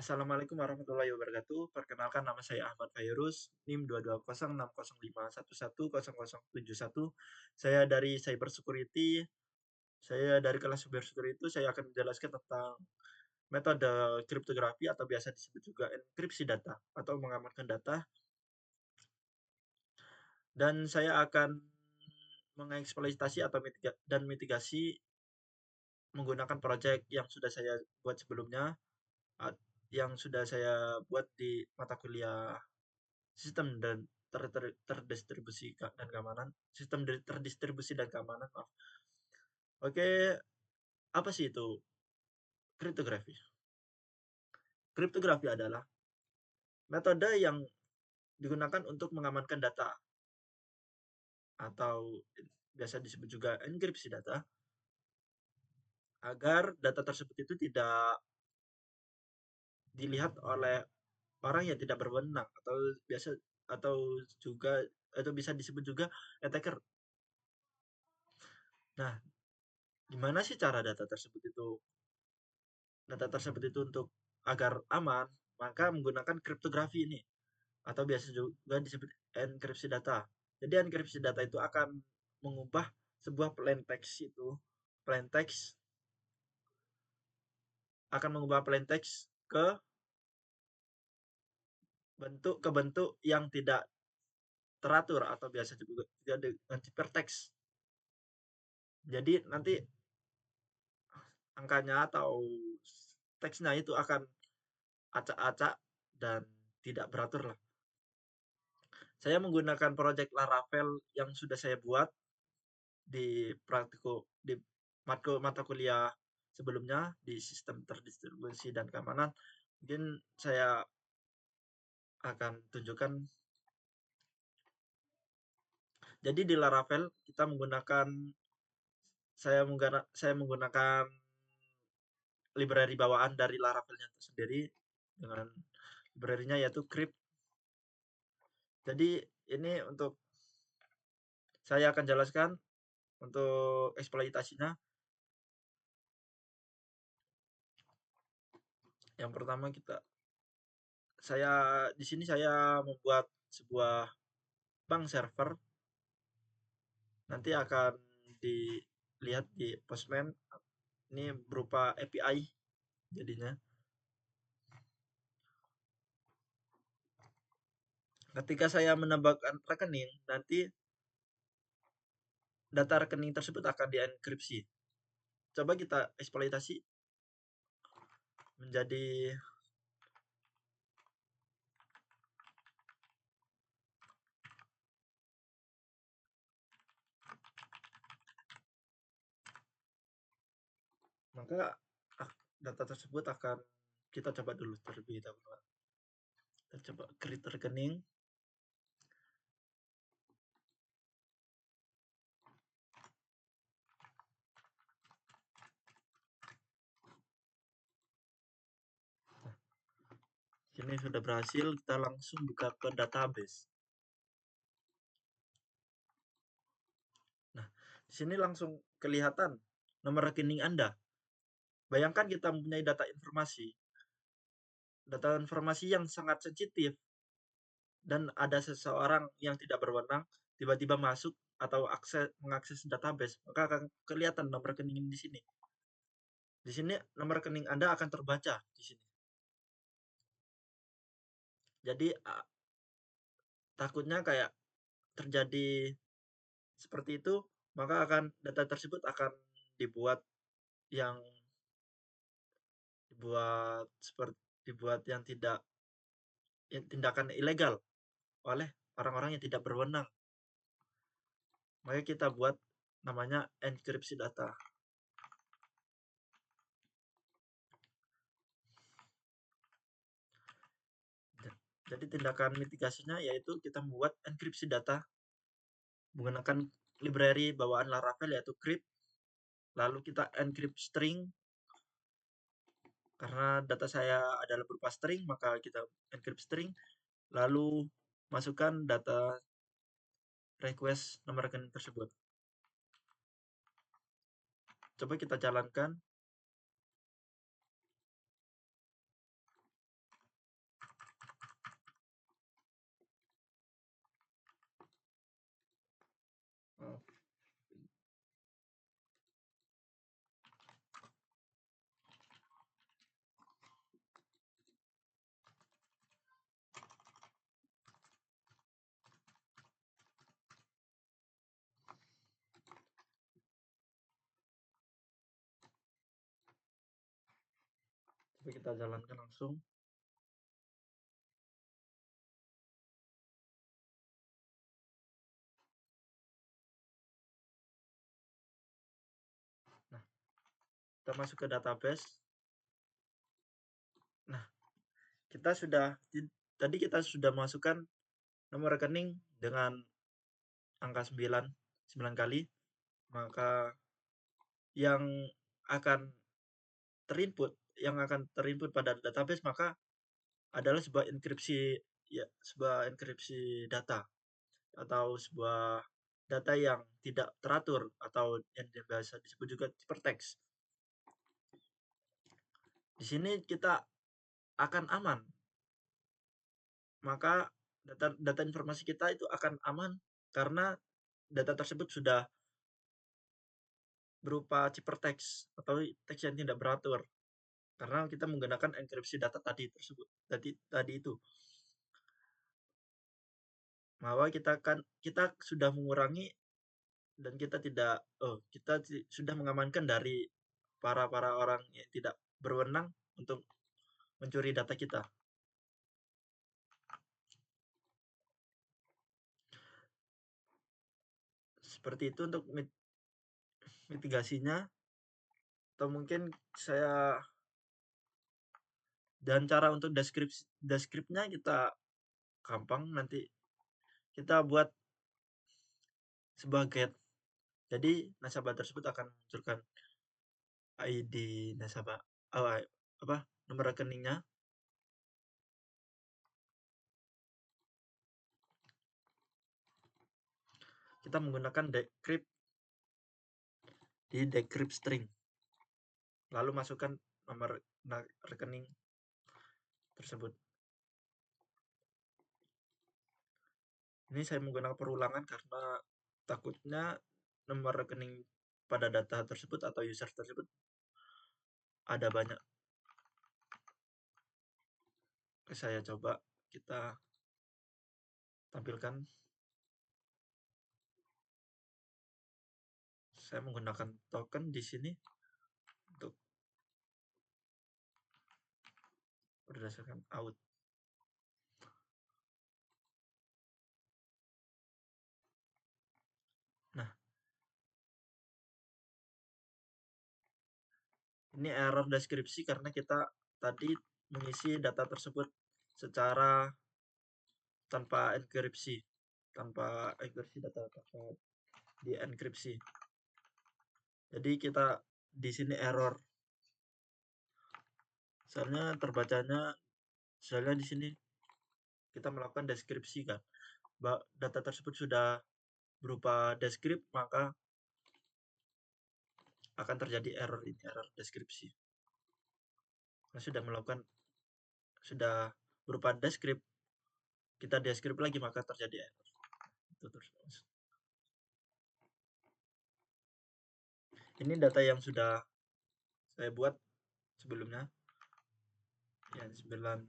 Assalamualaikum warahmatullahi wabarakatuh. Perkenalkan nama saya Ahmad Fairuz, NIM 2206051110071. Saya dari Cyber Security. Saya dari kelas Cyber Security itu saya akan menjelaskan tentang metode kriptografi atau biasa disebut juga enkripsi data atau mengamankan data. Dan saya akan mengeksploitasi atau mitigasi menggunakan project yang sudah saya buat sebelumnya, yang sudah saya buat di mata kuliah sistem dan terdistribusi dan keamanan, terdistribusi dan keamanan, maaf. Oke, apa sih itu kriptografi? Kriptografi adalah metode yang digunakan untuk mengamankan data atau biasa disebut juga enkripsi data agar data tersebut itu tidak dilihat oleh orang yang tidak berwenang atau juga atau bisa disebut juga attacker. Nah, gimana sih cara data tersebut itu untuk agar aman? Maka menggunakan kriptografi ini atau biasa juga disebut enkripsi data. Jadi enkripsi data itu akan mengubah sebuah plain text akan mengubah plain text ke bentuk yang tidak teratur atau biasa juga dengan hypertext. Jadi nanti angkanya atau teksnya itu akan acak-acak dan tidak beratur lah. Saya menggunakan project Laravel yang sudah saya buat di mata kuliah sebelumnya di sistem terdistribusi dan keamanan. Mungkin saya akan tunjukkan. Jadi di Laravel kita saya menggunakan library bawaan dari Laravelnya itu sendiri dengan library-nya yaitu crypt. Jadi ini untuk saya akan jelaskan untuk eksploitasinya. Yang pertama di sini saya membuat sebuah bank server. Nanti akan dilihat di Postman. Ini berupa API jadinya. Ketika saya menambahkan rekening, nanti data rekening tersebut akan dienkripsi. Coba kita eksploitasi menjadi maka data tersebut akan kita coba dulu terlebih dahulu. Kita coba create rekening. Ini sudah berhasil, kita langsung buka ke database. Nah, di sini langsung kelihatan nomor rekening Anda. Bayangkan kita mempunyai data informasi yang sangat sensitif, dan ada seseorang yang tidak berwenang tiba-tiba masuk atau mengakses database, maka akan kelihatan nomor rekening di sini. Di sini nomor rekening Anda akan terbaca di sini. Jadi takutnya kayak terjadi seperti itu, maka data tersebut akan dibuat yang tidak tindakan ilegal oleh orang-orang yang tidak berwenang. Maka kita buat namanya enkripsi data. Jadi tindakan mitigasinya yaitu kita membuat enkripsi data menggunakan library bawaan Laravel yaitu crypt. Lalu kita encrypt string. Karena data saya adalah berupa string, maka kita encrypt string. Lalu masukkan data request nomor rekening tersebut. Coba kita jalankan. Coba kita jalankan langsung. Nah, kita masuk ke database. Nah, tadi kita sudah masukkan nomor rekening dengan angka 9 kali, maka yang akan terinput pada database maka adalah sebuah enkripsi data atau sebuah data yang tidak teratur atau yang biasa disebut juga ciphertext. Di sini kita akan aman. Maka data informasi kita itu akan aman karena data tersebut sudah berupa ciphertext atau teks yang tidak beratur. Karena kita menggunakan enkripsi data tadi itu. Bahwa kita sudah mengurangi dan kita sudah mengamankan dari para orang yang tidak berwenang untuk mencuri data kita. Seperti itu untuk mitigasinya. Atau mungkin dan cara untuk deskripsinya kita gampang, nanti kita buat sebuah get. Jadi nasabah tersebut akan munculkan ID nasabah, nomor rekeningnya. Kita menggunakan decrypt di decrypt string. Lalu masukkan nomor rekening tersebut. Ini saya menggunakan perulangan karena takutnya nomor rekening pada data tersebut atau user tersebut ada banyak. Oke, saya coba kita tampilkan. Saya menggunakan token di sini untuk berdasarkan out. Nah, ini error deskripsi karena kita tadi mengisi data tersebut secara tanpa enkripsi data di enkripsi. Jadi kita di sini error. Soalnya di sini kita melakukan deskripsi kan. Data tersebut sudah berupa deskrip, maka akan terjadi error deskripsi. Sudah berupa deskrip, kita deskrip lagi maka terjadi error. Itu terus. Ini data yang sudah saya buat sebelumnya. Yang 9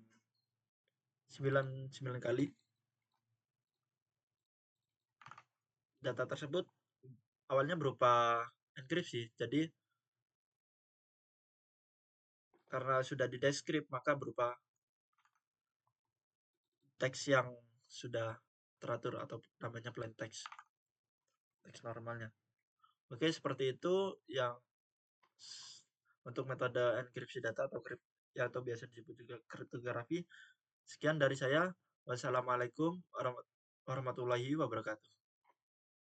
kali. Data tersebut awalnya berupa enkripsi. Jadi karena sudah dideskrip maka berupa teks yang sudah teratur atau namanya plain text. Teks normalnya. Oke, seperti itu yang untuk metode enkripsi data atau biasa disebut juga kriptografi. Sekian dari saya. Wassalamualaikum warahmatullahi wabarakatuh.